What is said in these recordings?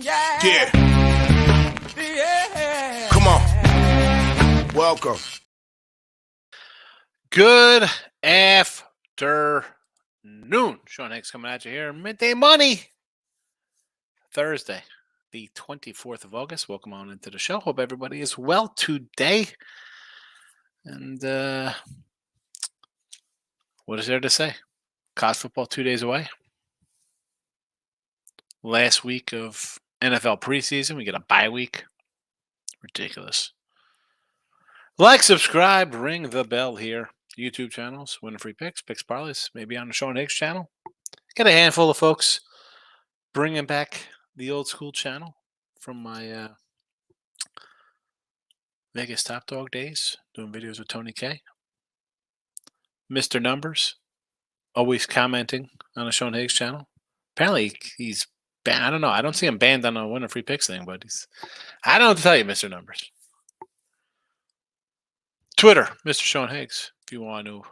Yeah. Come on. Welcome. Good afternoon. Sean Higgs coming at you here. Midday Money. Thursday, the 24th of August. Welcome on into the show. Hope everybody is well today. And what is there to say? College football 2 days away. Last week of NFL preseason. We get a bye week. Ridiculous. Like, subscribe, ring the bell here. YouTube channels, winning free picks, picks parlays, maybe on the Sean Higgs channel. Got a handful of folks bringing back the old school channel from my Vegas Top Dog days, doing videos with Tony K. Mr. Numbers, always commenting on the Sean Higgs channel. Apparently he's banned. I don't know. I don't see him banned on a winner free picks thing, but I don't know what to tell you, Mr. Numbers. Twitter, Mr. Sean Higgs, if you want to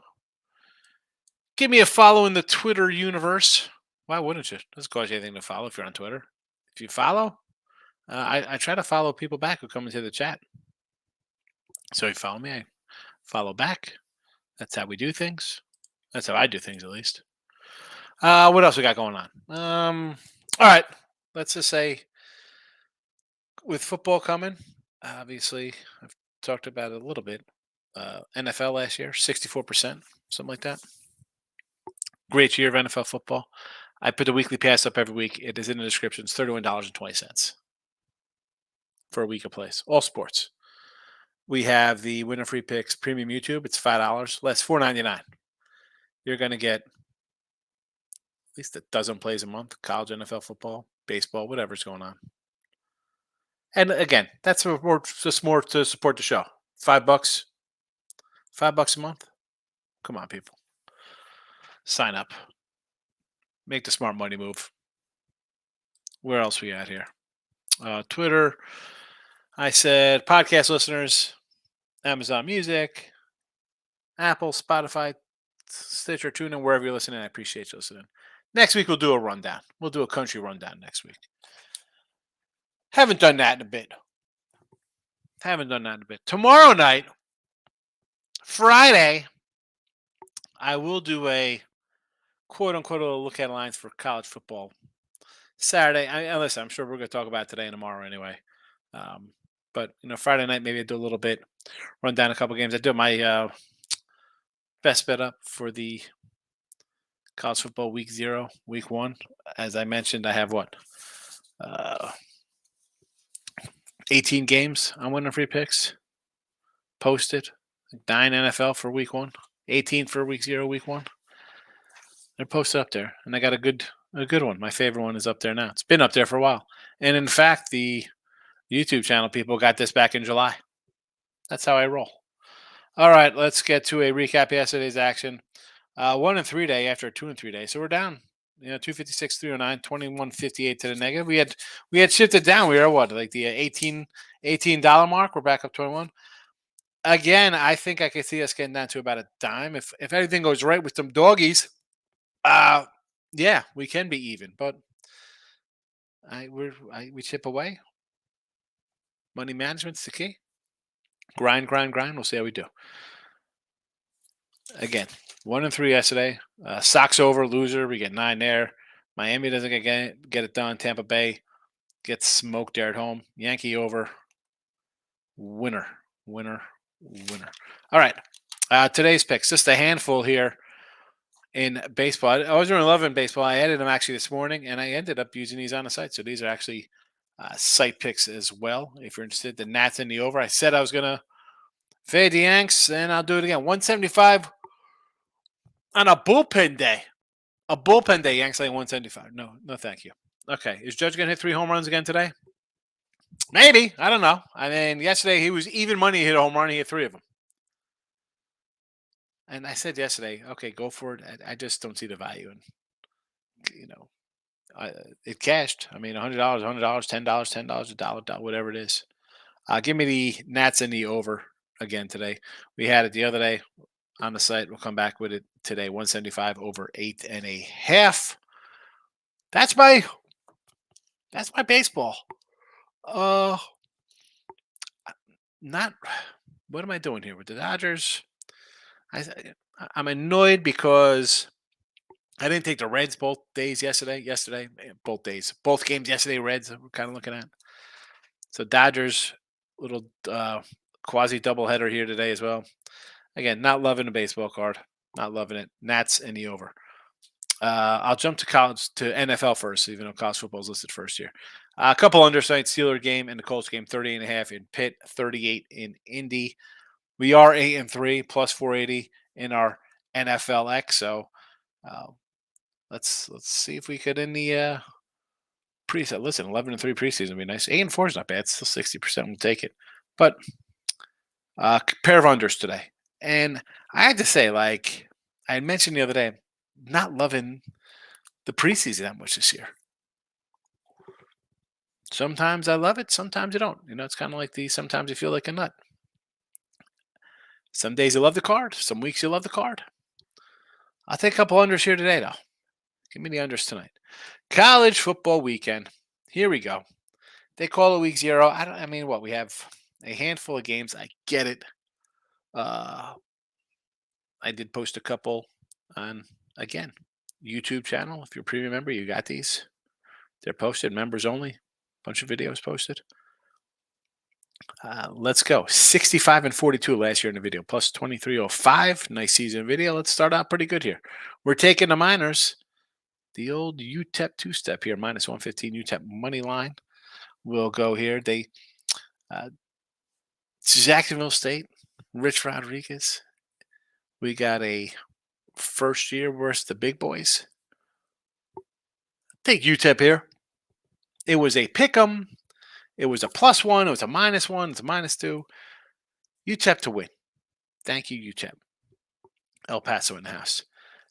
give me a follow in the Twitter universe. Why wouldn't you? It doesn't cost you anything to follow if you're on Twitter. If you follow, I try to follow people back who come into the chat. So if you follow me, I follow back. That's how we do things. That's how I do things, at least. What else we got going on? All right. Let's just say with football coming, obviously, I've talked about it a little bit. NFL last year, 64%, something like that. Great year of NFL football. I put the weekly pass up every week. It is in the description. It's $31.20 for a week of plays. All sports. We have the winner free picks premium YouTube. It's $5, less $4.99. You're going to get at least a dozen plays a month. College, NFL football, baseball, whatever's going on. And again, that's just more to support the show. $5. $5 a month. Come on, people. Sign up. Make the smart money move. Where else we at here? Twitter. I said podcast listeners, Amazon Music, Apple, Spotify, Stitcher, TuneIn, wherever you're listening. I appreciate you listening. Next week we'll do a rundown. We'll do a country rundown next week. Haven't done that in a bit. Tomorrow night, Friday, I will do a quote-unquote look at lines for college football. Saturday, listen, I'm sure we're going to talk about it today and tomorrow anyway. But, Friday night, maybe I do a little bit, run down a couple games. I do my best bet up for the college football week 0, week 1. As I mentioned, I have 18 games on winning free picks posted. 9 NFL for week 1, 18 for week 0, week 1. They're posted up there, and I got a good one. My favorite one is up there now. It's been up there for a while. And in fact, the YouTube channel people got this back in July. That's how I roll. All right, let's get to a recap of yesterday's action. 1-3 day after a 2-3 day. So we're down, 256, 309, 21.58 to the negative. We had shifted down. We were like the $18 mark. We're back up 21. Again, I think I could see us getting down to about a dime. If everything goes right with some doggies, yeah, we can be even. But we chip away. Money management's the key. Grind. We'll see how we do. Again, 1-3 yesterday. Sox over, loser. We get 9 there. Miami doesn't get it done. Tampa Bay gets smoked there at home. Yankee over. Winner. All right. Today's picks. Just a handful here in baseball. I was doing 11 in baseball. I added them actually this morning, and I ended up using these on the site. So these are actually site picks as well. If you're interested, the Nats in the over. I said I was going to fade the Yanks, and I'll do it again. 175 on a bullpen day. Yanks laying 175. No, thank you. Okay. Is Judge going to hit 3 home runs again today? Maybe. I don't know. I mean, yesterday he was even money. He hit a home run. He hit 3 of them. And I said yesterday, okay, go for it. I just don't see the value in, it cashed. I mean, $100, $10, $10, $1, whatever it is. Give me the Nats and the over again today. We had it the other day on the site. We'll come back with it today. 175 over 8.5. That's my That's my baseball. Uh, not. What am I doing here with the Dodgers? I, I'm annoyed because I didn't take the Reds both days yesterday. Both days, both games yesterday. Reds. We're kind of looking at. So Dodgers, little quasi doubleheader here today as well. Again, not loving the baseball card. Not loving it. Nats and the over. I'll jump to NFL first, even though college football is listed first here. A couple undersigned Steeler game and the Colts game, 30.5 in Pitt, 38 in Indy. We are 8-3 plus 480 in our NFLX. So uh, let's see if we could in the preseason. Listen, 11-3 preseason would be nice. 8-4 is not bad. Still 60%. We'll take it. But pair of unders today, and I had to say, like I had mentioned the other day, not loving the preseason that much this year. Sometimes I love it, sometimes I don't. It's kind of like sometimes you feel like a nut. Some days you love the card, some weeks you love the card. I'll take a couple unders here today, though. Give me the unders tonight. College football weekend. Here we go. They call it week 0. I mean, what? We have a handful of games. I get it. I did post a couple on, again, YouTube channel. If you're a premium member, you got these. They're posted, members only. Bunch of videos posted. Let's go. 65-42 last year in the video, plus 2305. Nice season video. Let's start out pretty good here. We're taking the minors. The old UTEP two-step here, minus 115 UTEP money line. We'll go here. Jacksonville State, Rich Rodriguez. We got a first year versus the big boys. Take UTEP here. It was a pick 'em. It was a +1. It was a -1. It's a -2. UTEP to win. Thank you, UTEP. El Paso in the house.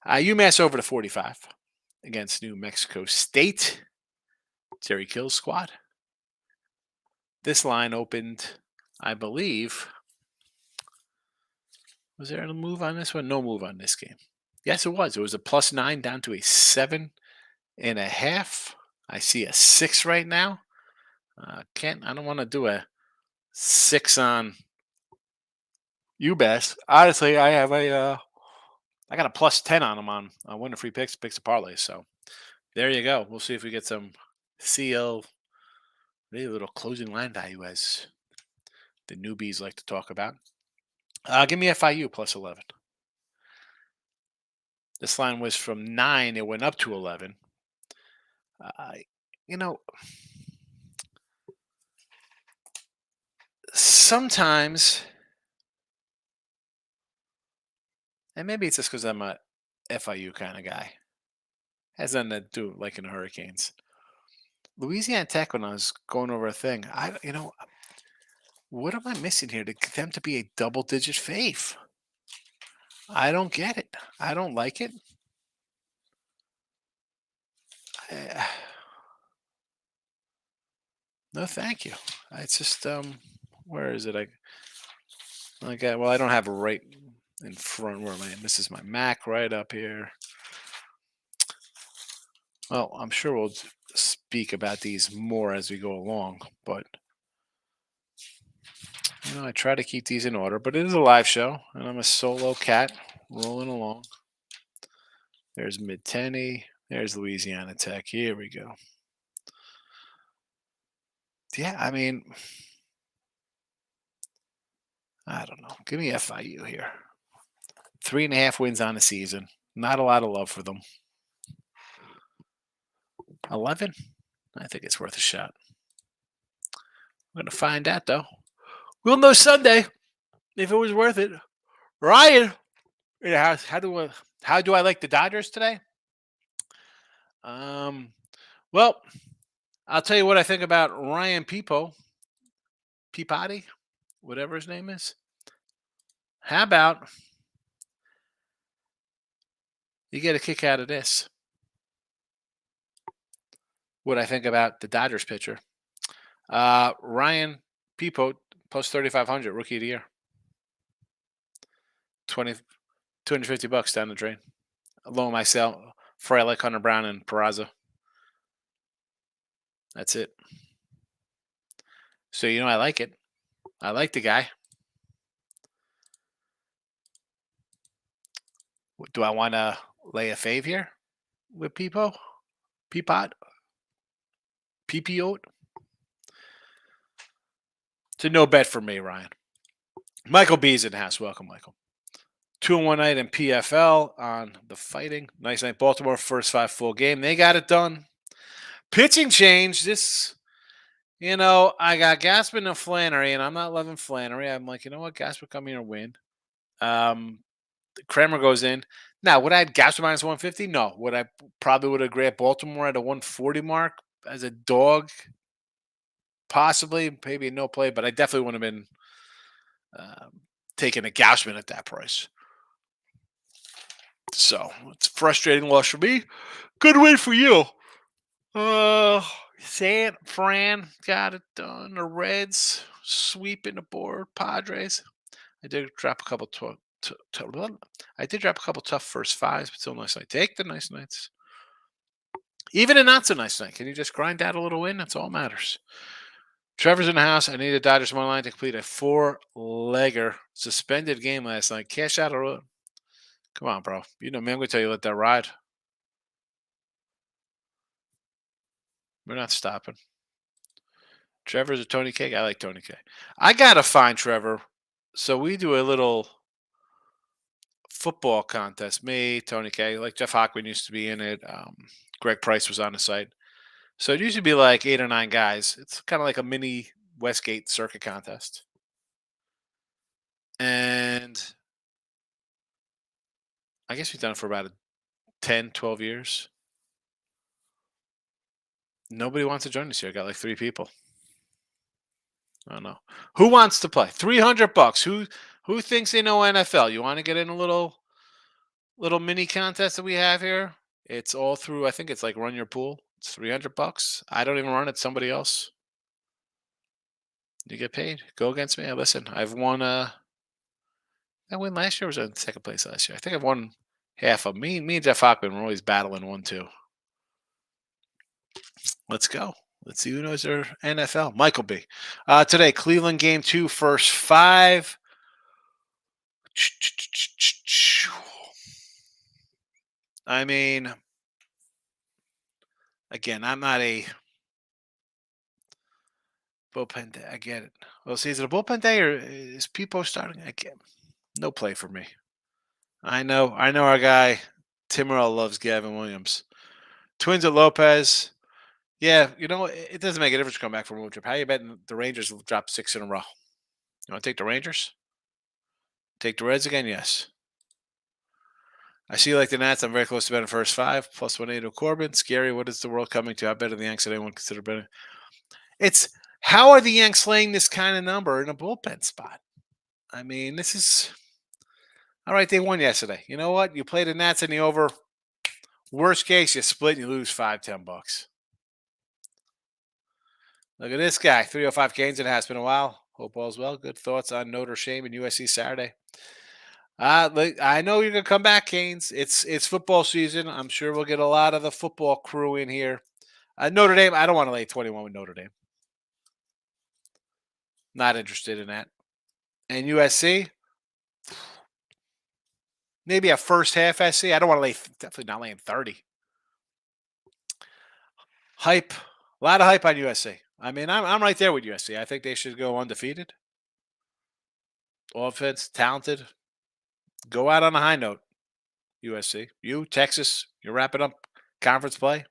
UMass over to 45 against New Mexico State. Terry Kills squad. This line opened, I believe. Was there a move on this one? No move on this game. Yes, it was. It was a +9 down to a 7.5. I see a 6 right now. I don't want to do a 6 on UMass. Honestly, I have I got a +10 on them on winner free picks and parlays. So there you go. We'll see if we get some CL, maybe a little closing line value, as the newbies like to talk about. Give me FIU +11. This line was from 9. It went up to 11. You know, sometimes, and maybe it's just because I'm a FIU kind of guy. Has nothing to do like in the Hurricanes. Louisiana Tech, when I was going over a thing, what am I missing here to get them to be a double-digit fave? I don't get it. I don't like it. No, thank you. It's just where is it? I don't have it right in front. Where am I? This is my Mac right up here. Well, I'm sure we'll speak about these more as we go along, but I try to keep these in order. But it is a live show, and I'm a solo cat rolling along. There's Mid-Tenney. There's Louisiana Tech. Here we go. Yeah, I mean, I don't know. Give me FIU here. 3.5 wins on the season. Not a lot of love for them. 11? I think it's worth a shot. We're going to find out, though. We'll know Sunday if it was worth it. Ryan, how do I like the Dodgers today? Well, I'll tell you what I think about Ryan Peabody, whatever his name is. How about you get a kick out of this? What I think about the Dodgers pitcher. Ryan Peapote plus 3,500, rookie of the year. 250 bucks down the drain. Along myself, Frelick, Hunter Brown, and Peraza. That's it. So I like it. I like the guy. Do I want to lay a fave here with Peapot, PPO? It's a no bet for me, Ryan. Michael B's in the house. Welcome, Michael. 2-1 night in PFL on the Fighting. Nice night. Baltimore, first 5 full game. They got it done. Pitching change. I got Gaspin and Flannery, and I'm not loving Flannery. I'm like, you know what? Gaspin come here and win. Kramer goes in. Now, would I have Gaspin minus 150? No. Would I probably would have grabbed Baltimore at a 140 mark as a dog? Possibly, maybe no play, but I definitely would have been taking a Gaspin at that price. So it's a frustrating loss for me. Good win for you. San Fran got it done. The Reds sweeping the board. Padres. I did drop a couple I did drop a couple tough first 5s, but still nice night. Take the nice nights. Even a not so nice night. Can you just grind out a little win? That's all that matters. Trevor's in the house. I need the Dodgers money line to complete a 4-legger suspended game last night. Cash out or come on, bro. Man, I'm gonna tell you, let that ride. We're not stopping. Trevor's a Tony K. I like Tony K. I gotta find Trevor. So we do a little football contest. Me, Tony K. Like Jeff Hockman used to be in it. Greg Price was on the site. So it used to be like 8 or 9 guys. It's kind of like a mini Westgate circuit contest. And I guess we've done it for about 10, 12 years. Nobody wants to join us here. I got like 3 people. I don't know. Who wants to play? $300. Who thinks they know NFL? You want to get in a little mini contest that we have here? It's all through. I think it's like Run Your Pool. It's $300. I don't even run it. Somebody else. You get paid. Go against me. Listen, I've won. I win last year. Or was in second place last year? I think I've won half of me. Me and Jeff Hockman were always battling 1-2. Let's go. Let's see who knows their NFL. Michael B. Today, Cleveland game 2, first 5. I mean, again, I'm not a bullpen day. I get it. Well, see, is it a bullpen day or is Peepo starting? Again, no play for me. I know our guy, Tim Morrell, loves Gavin Williams. Twins at Lopez. Yeah, it doesn't make a difference to come back from a road trip. How you betting the Rangers will drop 6 in a row? You want to take the Rangers? Take the Reds again? Yes. I see you like the Nats. I'm very close to betting first 5, plus 180 to Corbin. Scary. What is the world coming to? I bet the Yanks that anyone consider betting. It's how are the Yanks laying this kind of number in a bullpen spot? I mean, this is all right. They won yesterday. You know what? You play the Nats in the over. Worst case, you split and you lose $5-10. Look at this guy. 305 Canes. It has been a while. Hope all's well. Good thoughts on Notre Dame and USC Saturday. I know you're gonna come back, Canes. It's football season. I'm sure we'll get a lot of the football crew in here. Notre Dame. I don't want to lay 21 with Notre Dame. Not interested in that. And USC. Maybe a first half SC. I don't want to lay. Definitely not laying 30. Hype. A lot of hype on USC. I mean, I'm right there with USC. I think they should go undefeated. Offense, talented. Go out on a high note, USC. You, Texas, you're wrapping up conference play.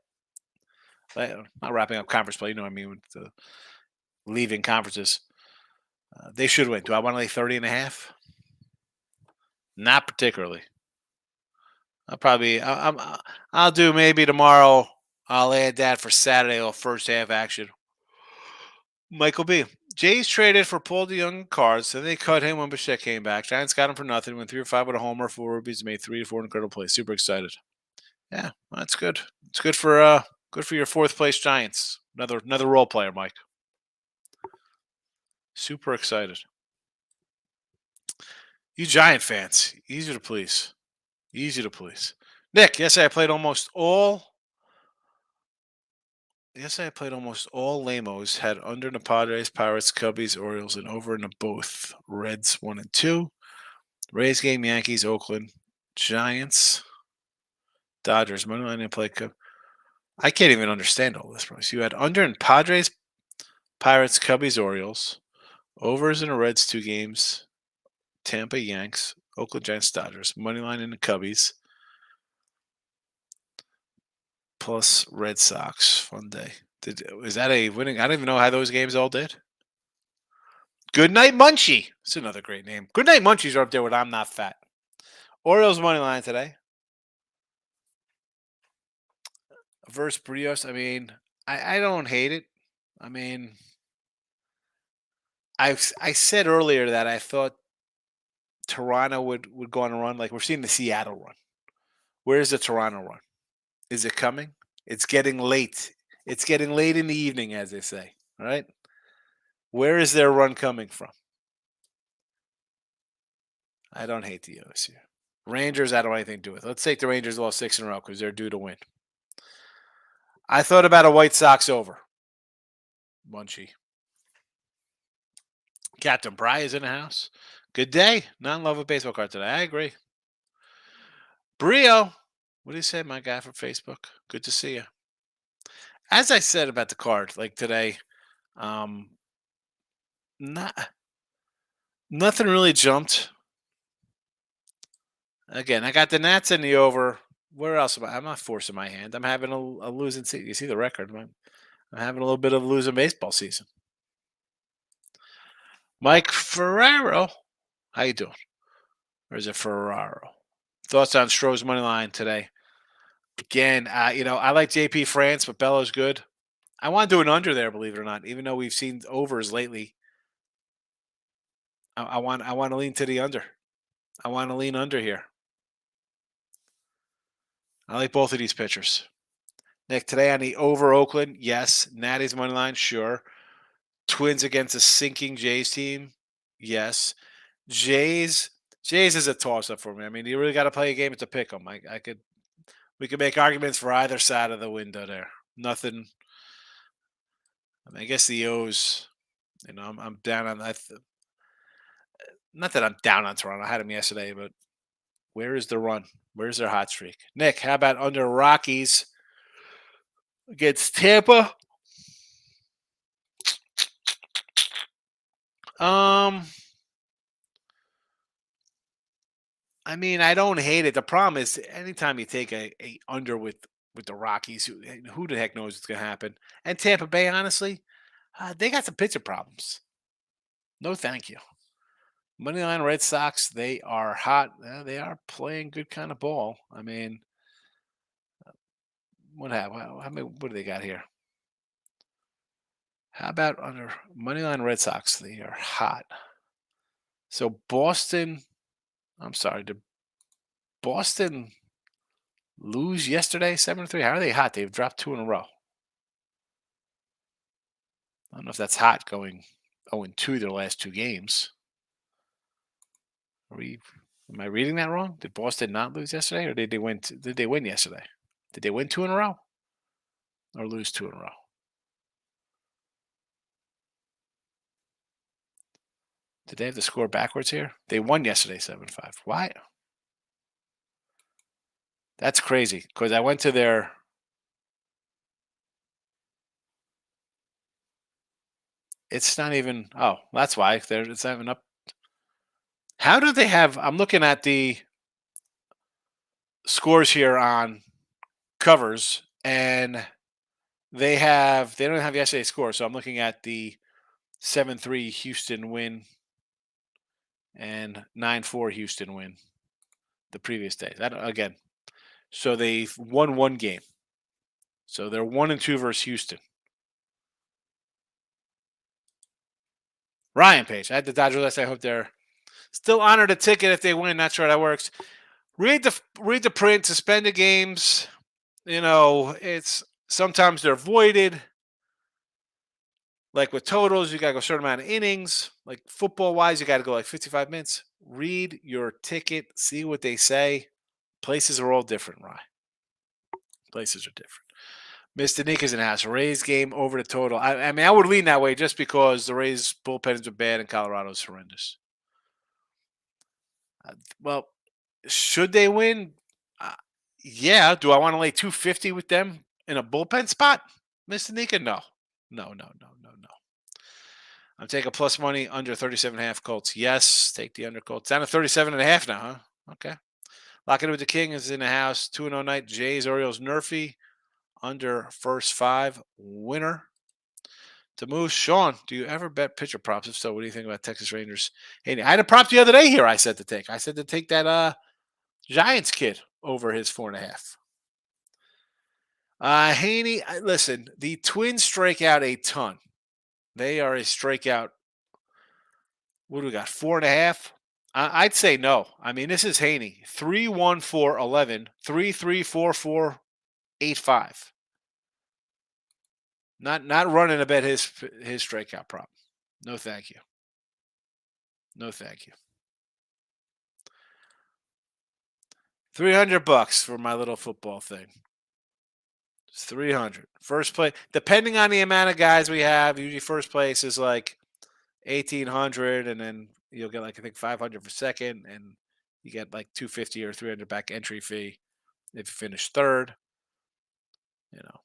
Not wrapping up conference play. You know what I mean with the leaving conferences. They should win. Do I want to lay 30.5? Not particularly. I'll do maybe tomorrow. I'll add that for Saturday or first half action. Michael B. Jays traded for Paul DeYoung cards, so they cut him when Bichette came back. Giants got him for nothing. Went 3-5 with a homer, 4 rubies, made 3-4 incredible plays. Super excited. Yeah, well, that's good. It's good for your 4th place Giants. Another role player, Mike. Super excited. You Giant fans, easy to please. Easy to please. Nick, yesterday I played almost all Yesterday I played almost all lamos. Had under in the Padres, Pirates, Cubbies, Orioles, and over in the both. Reds 1 and 2. Rays game, Yankees, Oakland, Giants, Dodgers. Money line and play Cub. I can't even understand all this, bro. So you had under in Padres, Pirates, Cubbies, Orioles. Overs in the Reds 2 games. Tampa Yanks, Oakland Giants, Dodgers. Money line in the Cubbies. Plus Red Sox. Fun day. Is that a winning? I don't even know how those games all did. Good night, Munchie. It's another great name. Good night, Munchies are up there with I'm Not Fat. Orioles money line today. Versus Brios. I mean, I don't hate it. I mean, I said earlier that I thought Toronto would go on a run. Like we're seeing the Seattle run. Where's the Toronto run? Is it coming? It's getting late. It's getting late in the evening, as they say. All right. Where is their run coming from? I don't hate the O's here. Rangers, I don't want anything to do with. Let's take the Rangers lost 6 in a row because they're due to win. I thought about a White Sox over. Munchie. Captain Bry is in the house. Good day. Not in love with baseball card today. I agree. Brio. What do you say, my guy from Facebook? Good to see you. As I said about the card, like today, not nothing really jumped. Again, I got the Nats in the over. Where else am I? I'm not forcing my hand. I'm having a losing season. You see the record. I'm having a little bit of a losing baseball season. Mike Ferraro. How you doing? Or is it Ferraro? Thoughts on Stroh's money line today? Again, I like JP France, but Bello's good. I want to do an under there, believe it or not, even though we've seen overs lately. I want to lean to the under. I want to lean under here. I like both of these pitchers. Nick, today on the over Oakland, yes. Natty's money line, sure. Twins against a sinking Jays team, yes. Jays is a toss up for me. I mean, you really got to play a game to pick them. We could make arguments for either side of the window there. Nothing. I mean, I guess the O's. I'm down on that. Not that I'm down on Toronto. I had them yesterday, but where is the run? Where's their hot streak? Nick, how about under Rockies against Tampa? I mean, I don't hate it. The problem is anytime you take a under with the Rockies, who the heck knows what's going to happen? And Tampa Bay, honestly, they got some pitcher problems. No, thank you. Moneyline Red Sox, they are hot. They are playing good kind of ball. I mean, what do they got here? How about under Moneyline Red Sox? They are hot. So Boston, I'm sorry, did Boston lose yesterday 7-3? How are they hot? They've dropped 2 in a row. I don't know if that's hot going 0-2 their last 2 games. Am I reading that wrong? Did Boston not lose yesterday, or did they win? Did they win yesterday? Did they win 2 in a row, or lose 2 in a row? Did they have the score backwards here? They won yesterday 7-5. Why? That's crazy because I went to their. It's not even. Oh, that's why it's not even up. How do they have? I'm looking at the scores here on covers, and they don't have yesterday's score. So I'm looking at the 7-3 Houston win and 9-4 Houston win the previous day. That again. So they've won 1 game. So they're 1-2 versus Houston. Ryan Page. I had the Dodgers last. I hope they're still honored a ticket if they win. Not sure how that works. Read the print. Suspended games. It's sometimes they're voided. Like with totals, you got to go a certain amount of innings. Like football-wise, you got to go like 55 minutes. Read your ticket. See what they say. Places are all different, Ryan. Places are different. Mr. Nika's in the house. Rays game over the total. I mean, I would lean that way just because the Rays bullpens are bad and Colorado's horrendous. Well, should they win? Uh, yeah. Do I want to lay 250 with them in a bullpen spot, Mr. Nika? No. No, no, no, no, no. I'm taking plus money under 37.5 Colts. Yes, take the under Colts. Down to 37.5 now, huh? Okay. Locking it with the King is in the house. 2-0 night. Jays, Orioles, Nerfy. Under first 5. Winner. To move, Sean, do you ever bet pitcher props? If so, what do you think about Texas Rangers? Hey, I had a prop the other day here. I said to take. I said to take that Giants kid over his 4.5. Haney, listen, the Twins strike out a ton. They are a strikeout. What do we got? 4.5. I'd say no. I mean, this is Haney. 3-1-4-11, 3-3-4-4-8-5. Not running a bet his strikeout prop. No, thank you. No, thank you. $300 for my little football thing. It's 300. First place, depending on the amount of guys we have, usually first place is like 1,800, and then you'll get like I think 500 for second, and you get like 250 or 300 back entry fee if you finish third. You know.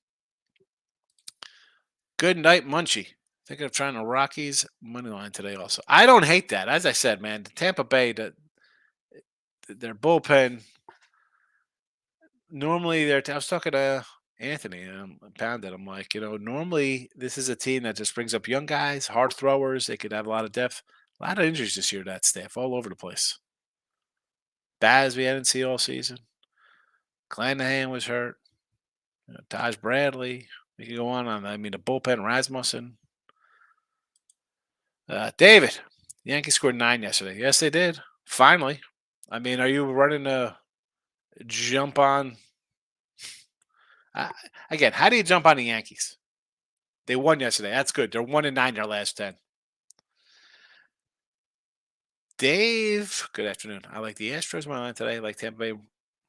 Good night, Munchie. Thinking of trying the Rockies money line today. Also, I don't hate that. As I said, man, the Tampa Bay, their bullpen. Normally, I was talking to Anthony Pounded. I'm like, normally this is a team that just brings up young guys, hard throwers. They could have a lot of depth. A lot of injuries this year. That staff all over the place. Baz we hadn't seen all season. Clanahan was hurt. Taj Bradley. We could go on. I mean, the bullpen, Rasmussen. David, the Yankees scored 9 yesterday. Yes, they did. Finally. I mean, are you running a jump on? Again, how do you jump on the Yankees? They won yesterday. That's good. They're 1-9 their last 10. Dave, good afternoon. I like the Astros money line today. I like Tampa Bay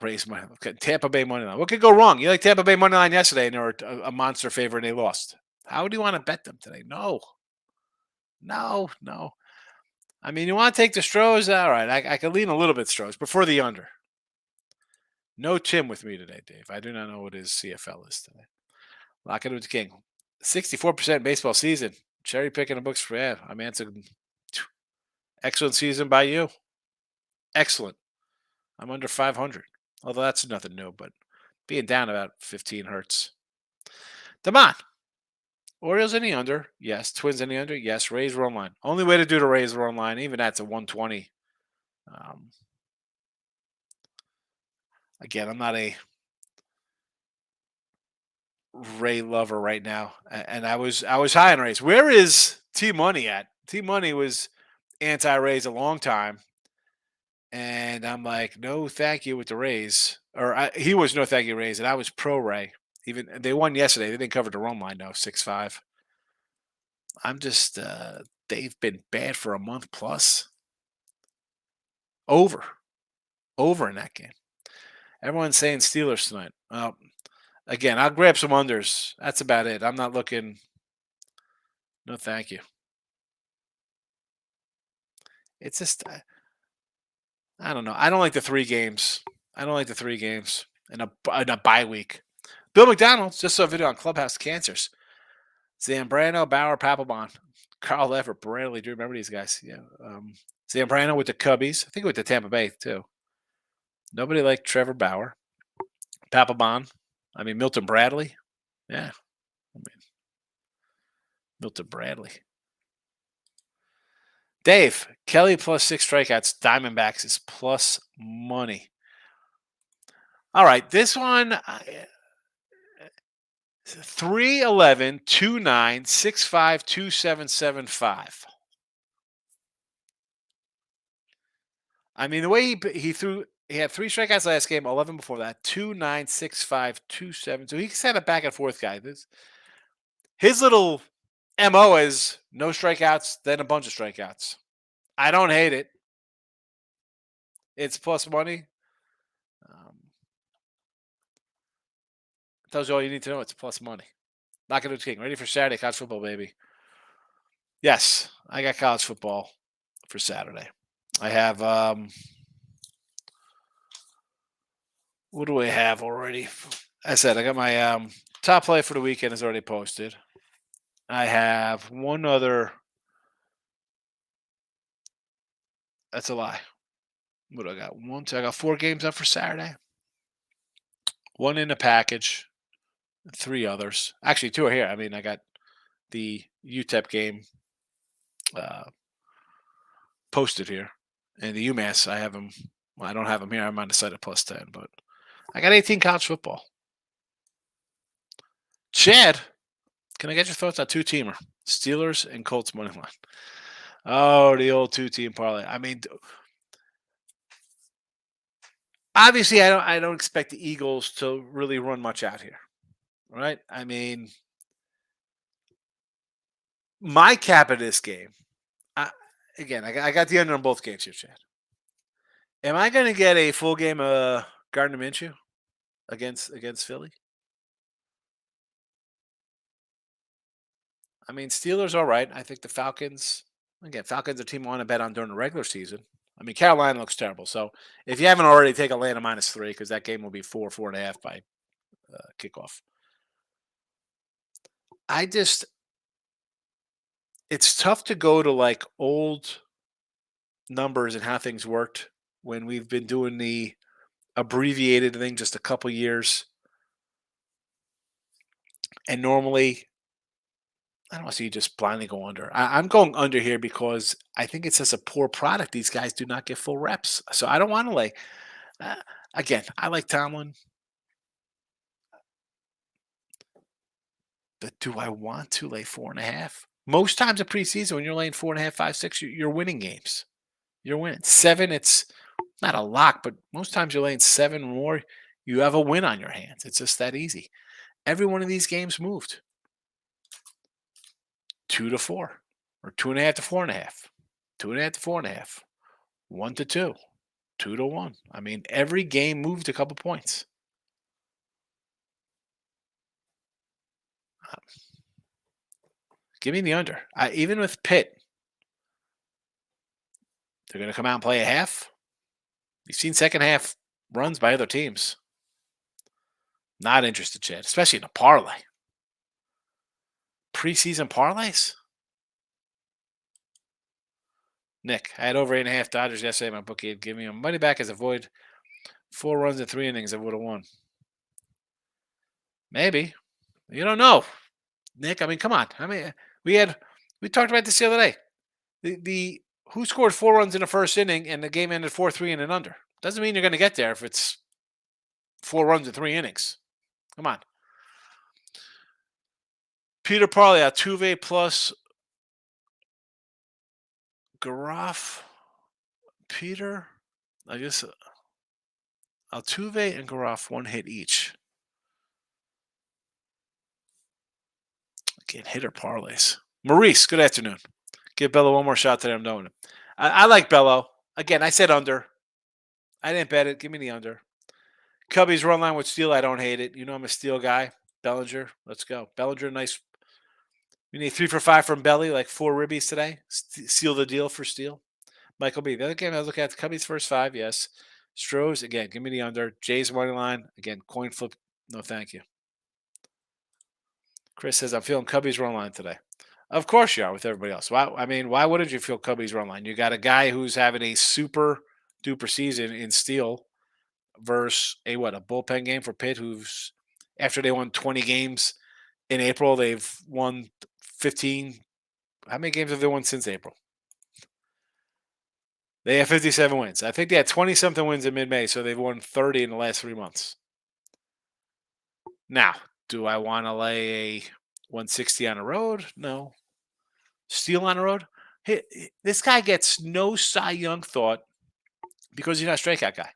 Rays money. Okay, Tampa Bay money line. What could go wrong? You like Tampa Bay money line yesterday, and they were a monster favorite, and they lost. How do you want to bet them today? No. I mean, you want to take the Stros? All right, I can lean a little bit Stros, but for the under. No Tim with me today, Dave. I do not know what his CFL is today. Lock it with the King. 64% baseball season. Cherry picking the books for yeah. I mean, it's an excellent season by you. Excellent. I'm under 500. Although that's nothing new, but being down about 15 hurts. Damon. Orioles any under? Yes. Twins any under? Yes. Rays run line. Only way to do the Rays run line, even that's a 120. Again, I'm not a Ray lover right now, and I was high on Rays. Where is T Money at? T Money was anti-Rays a long time, and I'm like, no, thank you with the Rays. Or he was no thank you Rays, and I was pro Ray. Even they won yesterday. They didn't cover the run line though, 6-5. I'm just they've been bad for a month plus. Over in that game. Everyone's saying Steelers tonight. Again, I'll grab some unders. That's about it. I'm not looking. No, thank you. It's just, I don't know. I don't like the 3 games. in a bye week. Bill McDonald just saw a video on Clubhouse Cancers. Zambrano, Bauer, Papelbon, Carl Everett, Brantley. Do you remember these guys? Yeah. Zambrano with the Cubbies. I think with the Tampa Bay, too. Nobody liked Trevor Bauer. Papelbon. I mean, Milton Bradley. Yeah. I mean, Milton Bradley. Dave, Kelly plus 6 strikeouts. Diamondbacks is plus money. All right. This one, 3-11, 2-9, 6-5, 2-7-7-5. I mean, the way he threw, he had 3 strikeouts last game, 11 before that, 2-9, 6-5, 2-7. So he's had a back and forth guy. His little MO is no strikeouts, then a bunch of strikeouts. I don't hate it. It's plus money. Tells you all you need to know. It's plus money. Not going to king. Ready for Saturday college football, baby. Yes, I got college football for Saturday. I have what do I have already? I said I got my top play for the weekend is already posted. I have one other. That's a lie. What do I got? I got 4 games up for Saturday. One in the package. 3 others. Actually, 2 are here. I mean, I got the UTEP game posted here, and the UMass. I have them. Well, I don't have them here. I'm on the site at plus 10, but I got 18 college football. Chad, can I get your thoughts on 2-teamer? Steelers and Colts money line. Oh, the old 2-team parlay. I mean, obviously, I don't expect the Eagles to really run much out here, right? I mean, my cap of this game. Again, I got the under on both games here, Chad. Am I going to get a full game of Gardner Minshew against Philly? I mean, Steelers all right. I think the Falcons. Again, Falcons are a team I want to bet on during the regular season. I mean, Carolina looks terrible. So if you haven't already, take Atlanta -3 because that game will be 4.5 by kickoff. It's tough to go to like old numbers and how things worked when we've been doing the abbreviated thing just a couple years. And normally, I don't want to see you just blindly go under. I'm going under here because I think it's just a poor product. These guys do not get full reps. So I don't want to again, I like Tomlin. But do I want to lay 4.5? Most times in preseason, when you're laying 4.5, 5, 6, you're winning games. You're winning 7. It's not a lock, but most times you're laying 7 or more. You have a win on your hands. It's just that easy. Every one of these games moved 2 to 4, or 2.5 to 4.5, 2.5 to 4.5, 1 to 2, 2 to 1. I mean, every game moved a couple points. Give me the under. Even with Pitt, they're going to come out and play a half. You've seen second half runs by other teams. Not interested, Chad, especially in a parlay. Preseason parlays? Nick, I had over 8.5 Dodgers yesterday. My bookie had given me my money back as a void. 4 runs in 3 innings, I would have won. Maybe. You don't know. Nick, I mean, come on. I mean, we talked about this the other day. The who scored 4 runs in the first inning and the game ended 4-3 and an under? Doesn't mean you're going to get there if it's 4 runs in 3 innings. Come on. Peter Parlay, Altuve plus Garoff. Peter, I guess Altuve and Garoff 1 hit each. Again, hitter parlays. Maurice, good afternoon. Give Bello one more shot today. I'm doing it. I like Bello. Again, I said under. I didn't bet it. Give me the under. Cubbies run line with Steele. I don't hate it. You know I'm a Steele guy. Bellinger, let's go. Bellinger, nice. We need 3 for 5 from Belly, like 4 ribbies today. Seal the deal for Steele. Michael B. The other game I was looking at, the Cubbies first 5, yes. Strohs, again, give me the under. Jays money line, again, coin flip. No, thank you. Chris says, I'm feeling Cubbies run line today. Of course you are with everybody else. Why wouldn't you feel Cubbies run line? You got a guy who's having a super duper season in Steele versus a bullpen game for Pitt, who's after they won 20 games in April, they've won 15. How many games have they won since April? They have 57 wins. I think they had 20-something wins in mid-May, so they've won 30 in the last 3 months. Now, do I want to lay a 160 on the road? No. Steele on the road? Hey, this guy gets no Cy Young thought because he's not a strikeout guy.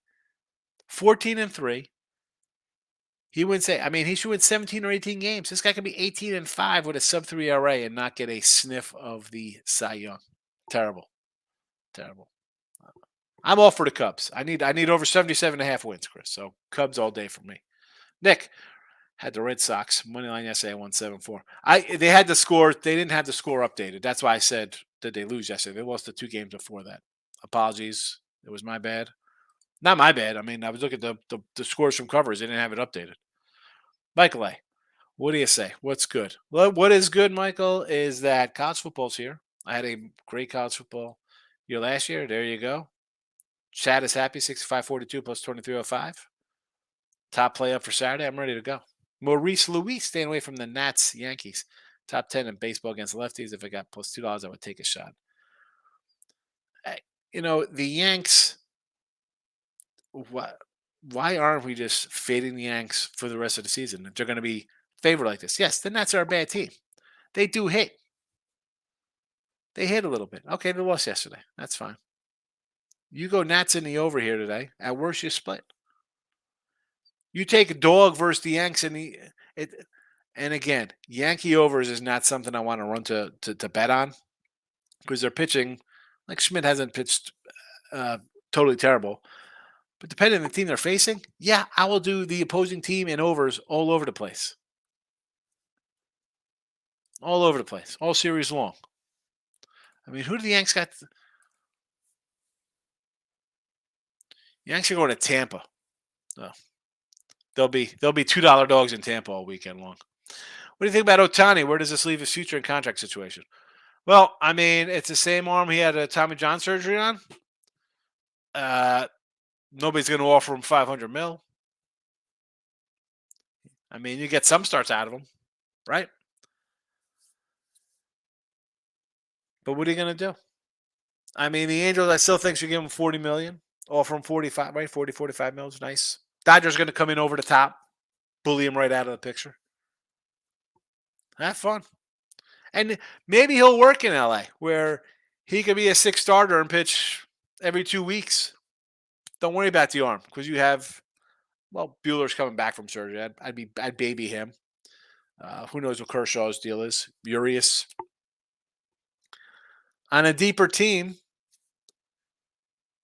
14-3. He would say, he should win 17 or 18 games. This guy could be 18-5 with a sub-3 ERA and not get a sniff of the Cy Young. Terrible. I'm all for the Cubs. I need over 77.5 wins, Chris. So Cubs all day for me. Nick, Had the Red Sox money line yesterday. 174. They had the score. They didn't have the score updated. That's why I said that they lose yesterday. They lost the 2 games before that. Apologies. It was my bad. Not my bad. I mean, I was looking at the scores from covers. They didn't have it updated. Michael A. What do you say? What's good? Well, what is good, Michael, is that college football's here. I had a great college football year last year. There you go. Chad is happy. 65-42 plus 2305. Top play up for Saturday. I'm ready to go. Maurice Louis staying away from the Nats Yankees. Top 10 in baseball against lefties. If I got plus $2, I would take a shot. The Yanks. Why aren't we just fading the Yanks for the rest of the season? If they're going to be favored like this. Yes, the Nets are a bad team. They do hit. They hit a little bit. Okay, they lost yesterday. That's fine. You go Nats in the over here today. At worst, you split. You take a dog versus the Yanks and again, Yankee overs is not something I want to run to bet on because they're pitching like Schmidt hasn't pitched totally terrible. But depending on the team they're facing, yeah, I will do the opposing team in overs all over the place. All over the place. All series long. I mean, who do the Yanks got? Yanks are going to Tampa. Oh. They'll be $2 dogs in Tampa all weekend long. What do you think about Ohtani? Where does this leave his future and contract situation? Well, I mean, it's the same arm he had a Tommy John surgery on. Nobody's going to offer him $500 million. I mean, you get some starts out of him, right? But what are you going to do? I mean, the Angels, I still think should give him $40 million. Offer him 45, right? 40, 45 mil is nice. Dodgers going to come in over the top, bully him right out of the picture. Have fun. And maybe he'll work in LA where he could be a 6 starter and pitch every 2 weeks. Don't worry about the arm because you have, Bueller's coming back from surgery. I'd baby him. Who knows what Kershaw's deal is? Urias. On a deeper team,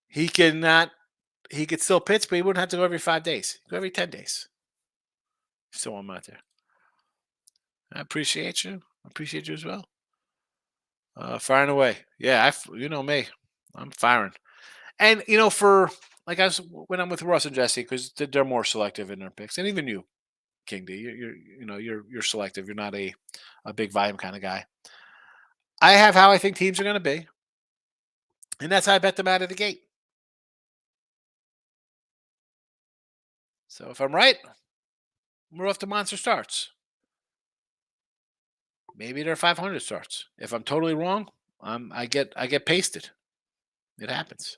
he could still pitch, but he wouldn't have to go every 5 days. Go every 10 days. Still want him out there. I appreciate you. I appreciate you as well. Firing away. Yeah, you know me. I'm firing. And, when I'm with Russ and Jesse, because they're more selective in their picks. And even you, King D, you're selective. You're not a big volume kind of guy. I have how I think teams are going to be. And that's how I bet them out of the gate. So if I'm right, we're off to monster starts. Maybe they're 500 starts. If I'm totally wrong, I get pasted. It happens.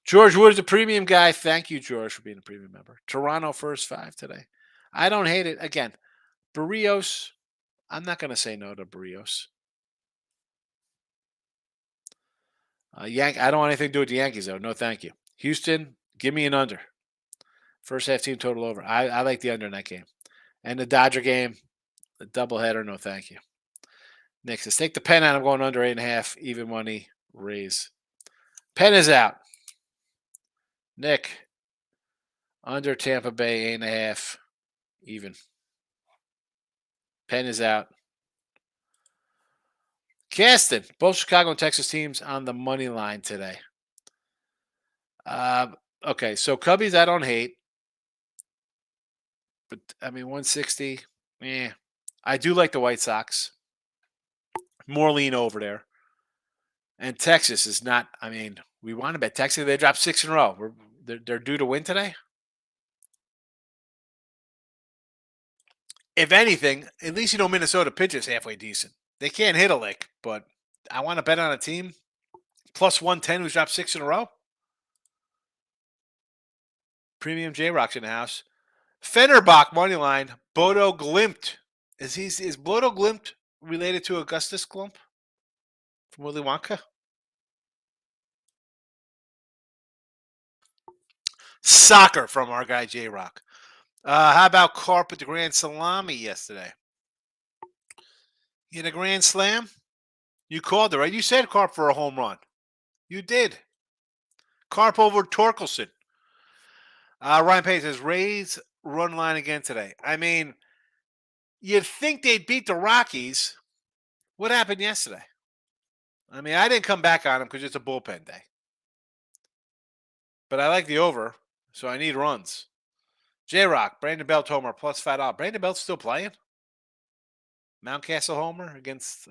George Wood is a premium guy. Thank you, George, for being a premium member. Toronto first 5 today. I don't hate it. Again, Barrios, I'm not going to say no to Barrios. I don't want anything to do with the Yankees, though. No, thank you. Houston, give me an under. First half team total over. I like the under in that game. And the Dodger game, the doubleheader, no thank you. Next, let's take the pen out. I'm going under 8.5. Even money, raise. Pen is out. Nick, under Tampa Bay, 8.5. Even. Pen is out. Caston, both Chicago and Texas teams on the money line today. Okay, so Cubbies I don't hate. But, 160, I do like the White Sox. More lean over there. And Texas is not, we want to bet Texas. They dropped 6 in a row. They're due to win today. If anything, at least Minnesota pitches halfway decent. They can't hit a lick, but I want to bet on a team plus 110 who's dropped 6 in a row. Premium J-Rock's in the house. Fennerbach money line. Bodo Glimt. Is Bodo Glimt related to Augustus Glump from Willy Wonka? Soccer from our guy J-Rock. How about Carp at the Grand Salami yesterday? He had a Grand Slam? You called it, right? You said Carp for a home run. You did. Carp over Torkelson. Ryan Payne says, Rays run line again today. I mean, you'd think they'd beat the Rockies. What happened yesterday? I mean, I didn't come back on them because it's a bullpen day. But I like the over, so I need runs. J-Rock, Brandon Belt homer, plus $5. Brandon Belt's still playing? Mountcastle homer against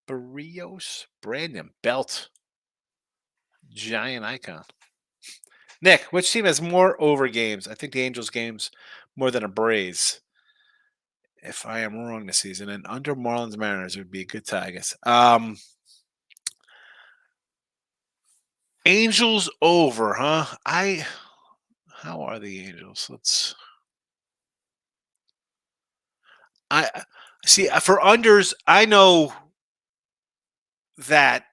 Barrios? Brandon Belt. Giant icon. Nick, which team has more over games? I think the Angels games more than a Braves. If I am wrong this season, and under Marlins Mariners would be a good tie, I guess. Angels over, huh? How are the Angels? I see for unders. I know that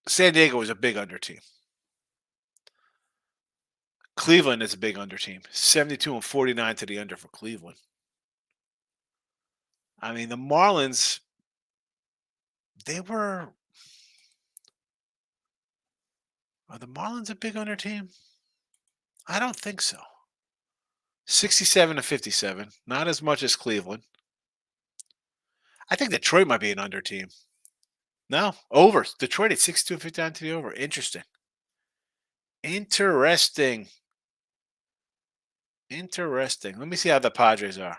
San Diego is a big under team. Cleveland is a big under team. 72 and 49 to the under for Cleveland. I mean, the Marlins, are the Marlins a big under team? I don't think so. 67 to 57, not as much as Cleveland. I think Detroit might be an under team. No, over. Detroit at 62 and 59 to the over. Interesting. Interesting. Let me see how the Padres are.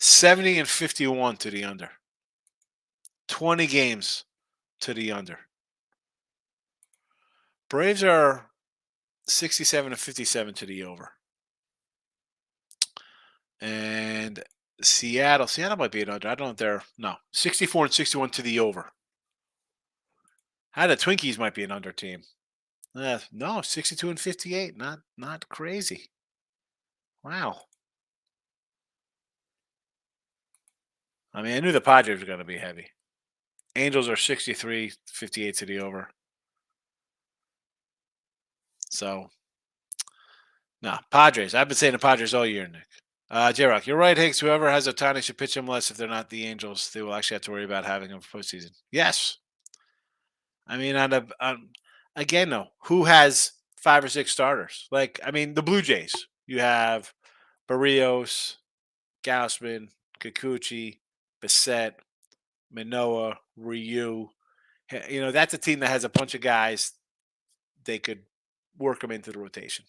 70 and 51 to the under. 20 games to the under. Braves are 67 and 57 to the over. And Seattle might be an under. I don't know if they're, no, 64 and 61 to the over. The Twinkies might be an under team. No, 62 and 58. Not crazy. Wow. I mean, I knew the Padres were going to be heavy. Angels are 63, 58 to the over. So, no, Padres. I've been saying the Padres all year, Nick. J-Rock, you're right, Higgs. Whoever has Ohtani should pitch him less if they're not the Angels. They will actually have to worry about having him for postseason. Yes. I mean, again, though, who has 5 or 6 starters? Like, I mean, the Blue Jays. You have Barrios, Gausman, Kikuchi, Bissett, Manoa, Ryu. That's a team that has a bunch of guys. They could work them into the rotation.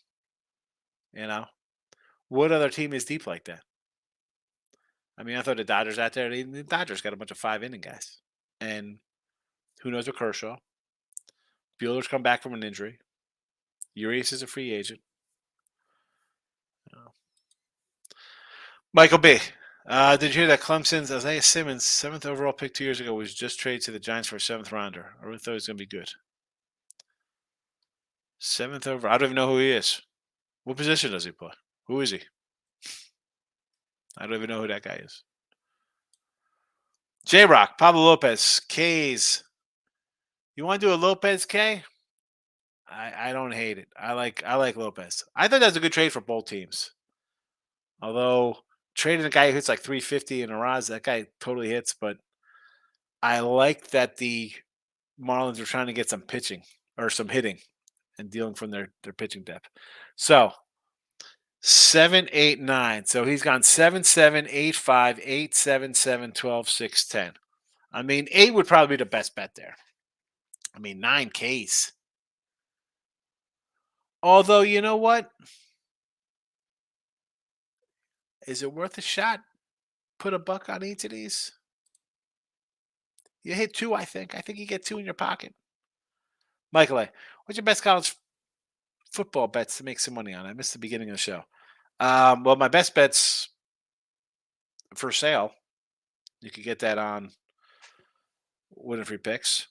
What other team is deep like that? I mean, I thought the Dodgers out there. The Dodgers got a bunch of 5-inning guys, and who knows with Kershaw? Bueller's come back from an injury. Urias is a free agent. Michael B. Did you hear that Clemson's Isaiah Simmons, 7th overall pick 2 years ago, was just traded to the Giants for a 7th rounder? I really thought he was going to be good. 7th overall. I don't even know who he is. What position does he play? Who is he? I don't even know who that guy is. J-Rock, Pablo Lopez, K's. You want to do a Lopez K? I don't hate it. I like Lopez. I thought that was a good trade for both teams. Although trading a guy who hits like 350 in a Raz, that guy totally hits. But I like that the Marlins are trying to get some pitching or some hitting and dealing from their pitching depth. So 7, 8, 9. So he's gone 7, 7, 8, 5, 8, 7, 7, 12, 6, 10. I mean, 8 would probably be the best bet there. I mean, 9 Ks. Although, you know what? Is it worth a shot? Put a buck on each of these? You hit 2, I think. I think you get 2 in your pocket. Michael A., what's your best college football bets to make some money on? I missed the beginning of the show. Well, my best bet's for sale. You could get that on Winning Free Picks.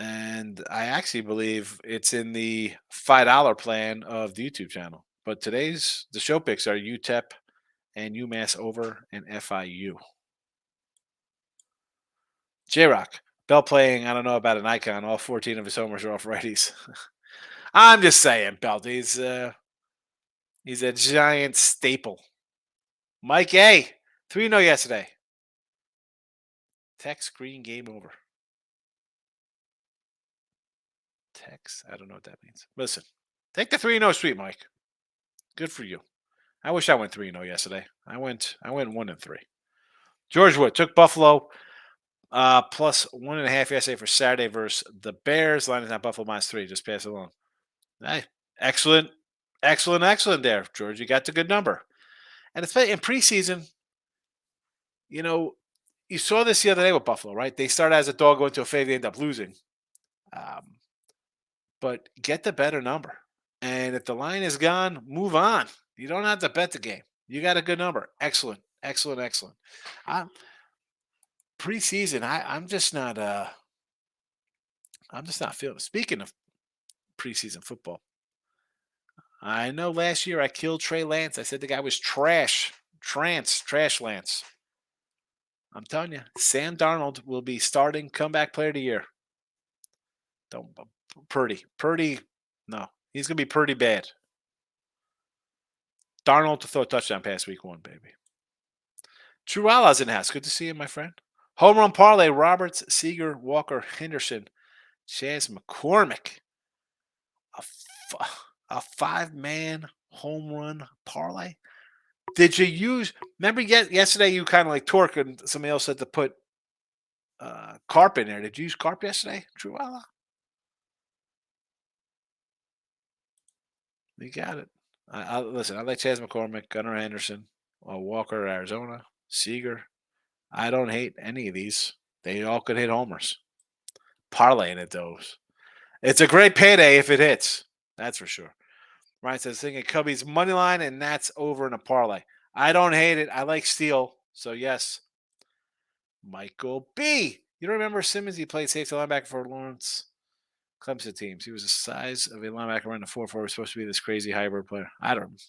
And I actually believe it's in the $5 plan of the YouTube channel. But the show picks are UTEP and UMass over and FIU. J-Rock, Bell playing, I don't know about an icon. All 14 of his homers are off righties. I'm just saying, Belt. He's a giant staple. Mike A. 3-0 yesterday. Tech screen game over. Text. I don't know what that means. Listen, take the 3-0 sweep, Mike. Good for you. I wish I went 3-0 yesterday. I went 1-3. George Wood took Buffalo plus 1.5 yesterday for Saturday versus the Bears. Line is not Buffalo -3. Just pass it along. Hey, excellent, excellent there, George. You got the good number. And it's in preseason. You know, you saw this the other day with Buffalo, right? They started as a dog, going to a favorite, they end up losing. Um, but get the better number. And if the line is gone, move on. You don't have to bet the game. You got a good number. Excellent, excellent. I'm preseason. I'm just not feeling it. Speaking of preseason football, I know last year I killed Trey Lance. I said the guy was trash. Trash Lance. I'm telling you, Sam Darnold will be starting comeback player of the year. Don't Purdy. No, he's gonna be pretty bad. Darnold to throw a touchdown pass week 1, baby. True Allah's in the house. Good to see you, my friend. Home run parlay: Roberts, Seager, Walker, Henderson, Chaz McCormick. A 5-man home run parlay. Did you use? Remember, yesterday you kind of like torque, and somebody else said to put Carp in there. Did you use Carp yesterday, True Allah? You got it. Listen, I like Chaz McCormick, Gunnar Anderson, Walker, Arizona, Seager. I don't hate any of these. They all could hit homers. Parlaying it, those. It's a great payday if it hits. That's for sure. Ryan says, thinking Cubbies money line, and that's over in a parlay. I don't hate it. I like Steele. So, yes. Michael B. You don't remember Simmons? He played safety linebacker for Lawrence Clemson teams. He was the size of a linebacker running a 4-4. He was supposed to be this crazy hybrid player. I don't.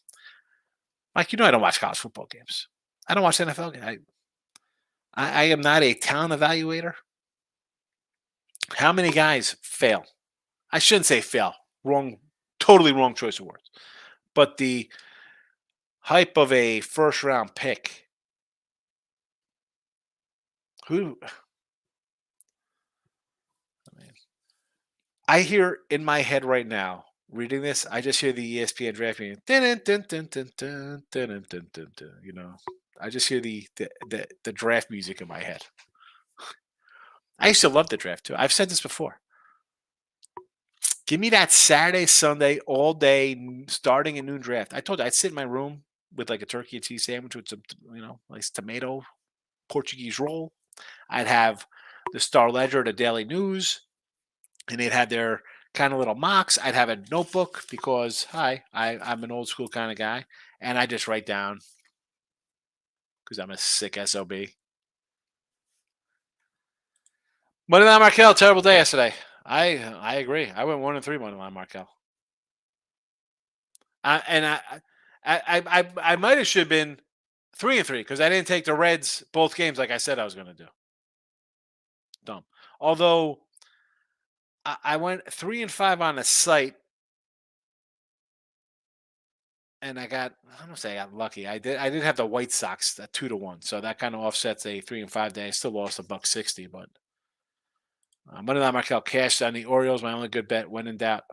Mike, you know I don't watch college football games. I don't watch NFL games. I am not a talent evaluator. How many guys fail? I shouldn't say fail. Totally wrong choice of words. But the hype of a first-round pick. I hear in my head right now, reading this, I just hear the ESPN draft meeting. You know, I just hear the draft music in my head. I used to love the draft too. I've said this before. Give me that Saturday, Sunday, all day, starting a noon draft. I told you I'd sit in my room with like a turkey and cheese sandwich with some, nice tomato, Portuguese roll. I'd have the Star Ledger, the Daily News, and they'd have their kind of little mocks. I'd have a notebook because, I'm an old school kind of guy, and I just write down because I'm a sick SOB. Moneyline Markel, terrible day yesterday. I agree. I went 1-3 Moneyline Markel. I might have should have been 3-3 because I didn't take the Reds both games like I said I was going to do. Dumb. Although I went 3-5 on the site, and I don't say I got lucky. I did have the White Sox at 2-1, so that kind of offsets a 3-5 day. I still lost $1.60, but Moneyline Markel cashed on the Orioles. My only good bet when in doubt.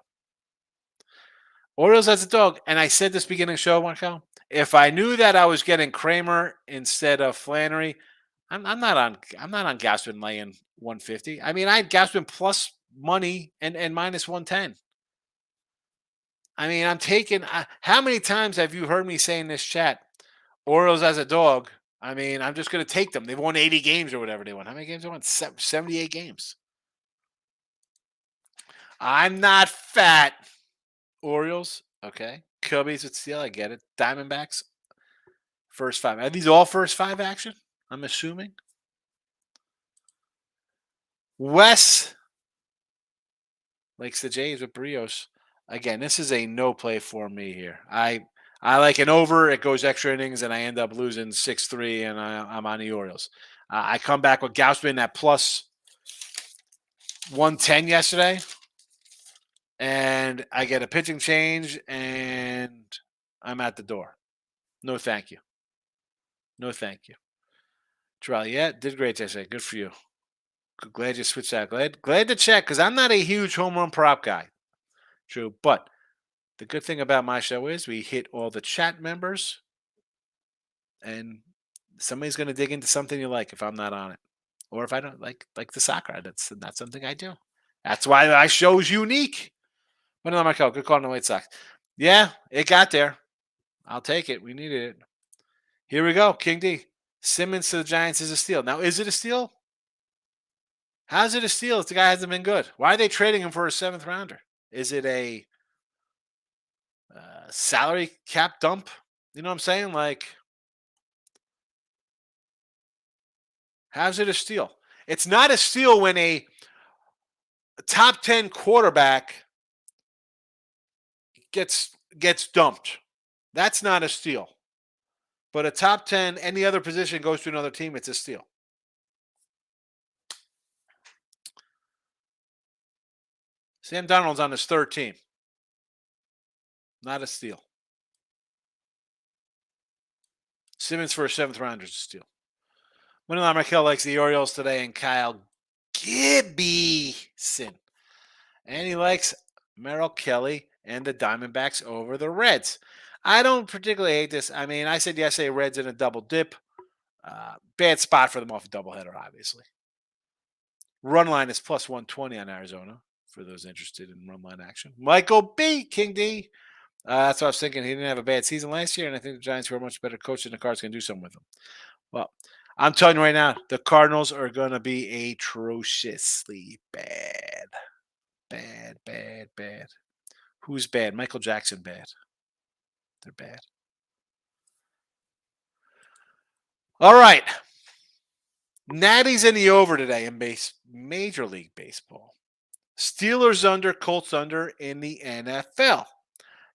Orioles as a dog, and I said this beginning of the show, Markel. If I knew that I was getting Kramer instead of Flannery, I'm not on Gaspin laying 150. I mean, I had Gaspin plus money and minus 110. I mean, I'm taking. How many times have you heard me say in this chat, Orioles as a dog? I mean, I'm just going to take them. They've won 80 games or whatever they won. How many games they won? 78 games. I'm not fat. Orioles, okay. Cubbies with Steele, I get it. Diamondbacks, first 5. Are these all first 5 action? I'm assuming. Wes likes the Jays with Brios. Again, this is a no play for me here. I like an over. It goes extra innings, and I end up losing 6-3, and I'm on the Orioles. I come back with Gausman at plus 110 yesterday, and I get a pitching change, and I'm at the door. No, thank you. No, thank you. Terrell, yeah, did great yesterday. Good for you. Glad you switched out. Glad to check because I'm not a huge home run prop guy. True, but the good thing about my show is we hit all the chat members and somebody's going to dig into something you like if I'm not on it, or if I don't like the soccer. That's not something I do. That's why my show's unique. But no, Michael, good call on the White Sox. Yeah, it got there. I'll take it. We needed it. Here we go, King D. Simmons to the Giants is a steal. Now, is it a steal? How's it a steal if the guy hasn't been good? Why are they trading him for a seventh rounder? Is it a salary cap dump? You know what I'm saying? Like, how's it a steal? It's not a steal when a top 10 quarterback gets dumped. That's not a steal. But a top 10, any other position goes to another team, it's a steal. Sam Darnold's on his third team. Not a steal. Simmons for a seventh rounder is a steal. Winnie Michael likes the Orioles today and Kyle Gibson. And he likes Merrill Kelly and the Diamondbacks over the Reds. I don't particularly hate this. I mean, I said yesterday Reds in a double dip. Bad spot for them off a doubleheader, obviously. Run line is plus 120 on Arizona for those interested in run line action. Michael B. King D. That's what I was thinking. He didn't have a bad season last year, and I think the Giants were a much better coach than the Cards can do something with him. Well, I'm telling you right now, the Cardinals are going to be atrociously bad. Bad, bad, bad. Who's bad? Michael Jackson bad. They're bad. All right. Natty's in the over today in Major League Baseball. Steelers under, Colts under in the NFL.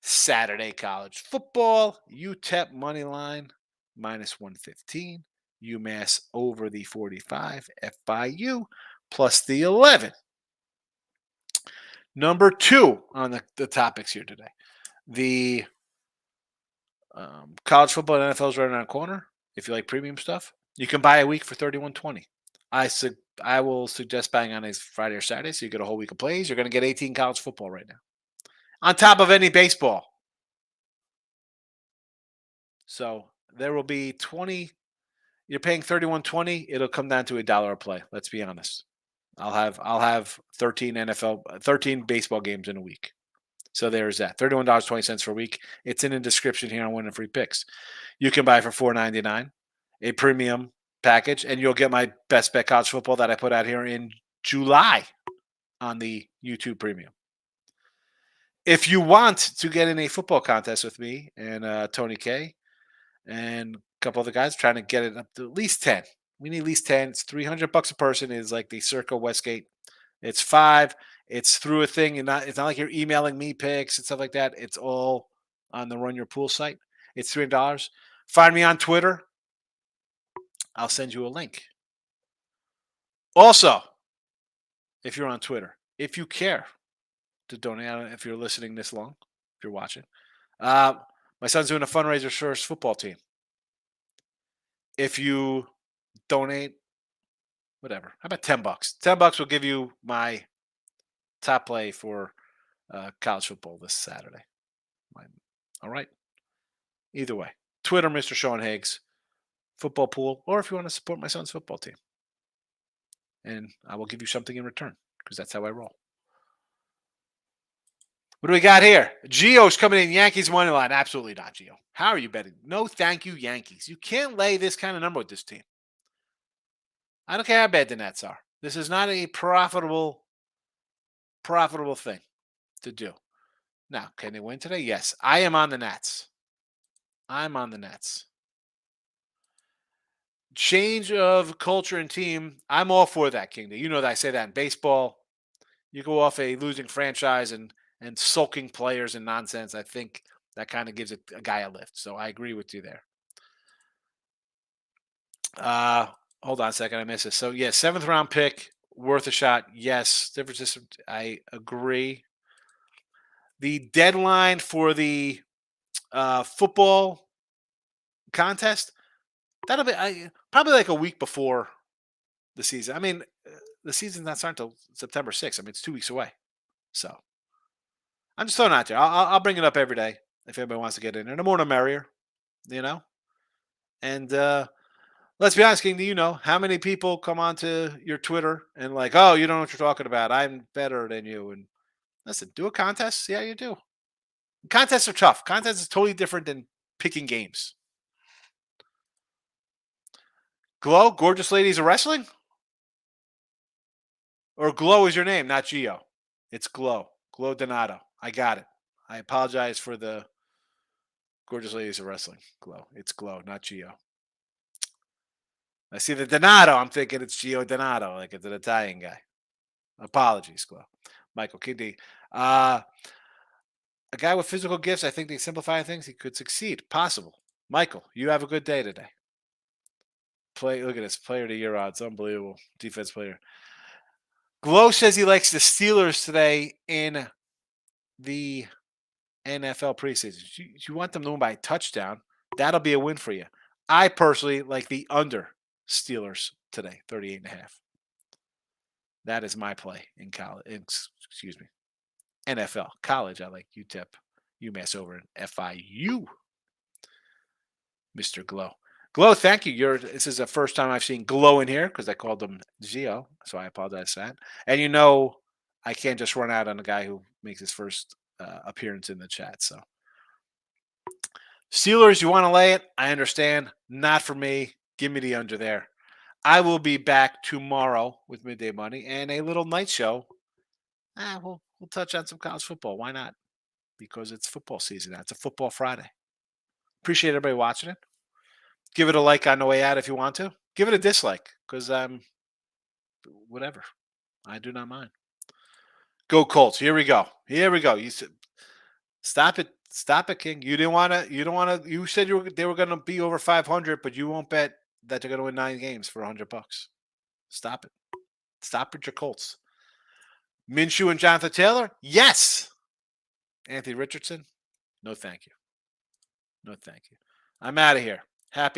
Saturday college football. UTEP money line minus 115. UMass over the 45. FIU plus the 11. Number 2 on the topics here today. The college football and NFL is right around the corner. If you like premium stuff, you can buy a week for $31.20. I will suggest buying on a Friday or Saturday, so you get a whole week of plays. You're going to get 18 college football right now, on top of any baseball. So there will be 20. You're paying $31.20. It'll come down to $1 a play. Let's be honest. I'll have 13 baseball games in a week. So there's that. $31.20 for a week. It's in the description here on Winning Free Picks. You can buy for $4.99, a premium package, and you'll get my best bet college football that I put out here in July on the YouTube Premium. If you want to get in a football contest with me and Tony K and a couple other guys trying to get it up to at least 10. We need at least 10. It's $300 a person. Is like the Circle Westgate. It's 5. It's through a thing. It's not like you're emailing me picks and stuff like that. It's all on the Run Your Pool site. It's $300. Find me on Twitter. I'll send you a link. Also, if you're on Twitter, if you care to donate, I don't know if you're listening this long, if you're watching, my son's doing a fundraiser for his football team. If you donate, whatever, how about $10? $10 will give you my top play for college football this Saturday. All right. Either way, Twitter, Mr. Sean Higgs, football pool, or if you want to support my son's football team. And I will give you something in return because that's how I roll. What do we got here? Gio's coming in, Yankees money line. Absolutely not, Gio. How are you betting? No, thank you, Yankees. You can't lay this kind of number with this team. I don't care how bad the Nets are. This is not a profitable thing to do. Now, can they win today? Yes. I am on the Nets. I'm on the Nets. Change of culture and team. I'm all for that, King. You know that I say that in baseball. You go off a losing franchise and sulking players and nonsense. I think that kind of gives a guy a lift. So I agree with you there. Hold on a second. I missed it. So, yeah, 7th round pick, worth a shot. Yes. Different system. I agree. The deadline for the football contest, that'll be probably like a week before the season. I mean, the season's not starting until September 6th. I mean, it's 2 weeks away. So I'm just throwing it out there. I'll bring it up every day if anybody wants to get in there. The more the merrier, you know. And let's be honest, King, do you know how many people come onto your Twitter and like, oh, you don't know what you're talking about. I'm better than you. And listen, do a contest. See how you do. Contests are tough. Contests is totally different than picking games. Glow, gorgeous ladies of wrestling? Or Glow is your name, not Geo. It's Glow. Glow Donato. I got it. I apologize for the gorgeous ladies of wrestling. Glow. It's Glow, not Geo. I see the Donato. I'm thinking it's Gio Donato, like it's an Italian guy. Apologies, Glow. Michael Kidney. A guy with physical gifts, I think they simplify things. He could succeed. Possible. Michael, you have a good day today. Look at this. Player of the year odds. Unbelievable. Defense player. Glow says he likes the Steelers today in the NFL preseason. You want them to win by a touchdown. That'll be a win for you. I personally like the under Steelers today, 38.5. That is my play in college. Excuse me. NFL. College, I like UTEP, UMass over in FIU. Mr. Glow. Glow, thank you. This is the first time I've seen Glow in here because I called him Geo, so I apologize for that. And I can't just run out on a guy who makes his first appearance in the chat. So Steelers, you want to lay it? I understand. Not for me. Give me the under there. I will be back tomorrow with Midday Money and a little night show. We'll touch on some college football. Why not? Because it's football season now. It's a football Friday. Appreciate everybody watching it. Give it a like on the way out if you want to. Give it a dislike because whatever. I do not mind. Go Colts. Here we go. You said, stop it. Stop it, King. You didn't want to. You don't want to. You said they were going to be over 500, but you won't bet that they're going to win 9 games for $100. Stop it. Stop with your Colts. Minshew and Jonathan Taylor? Yes. Anthony Richardson? No, thank you. No, thank you. I'm out of here.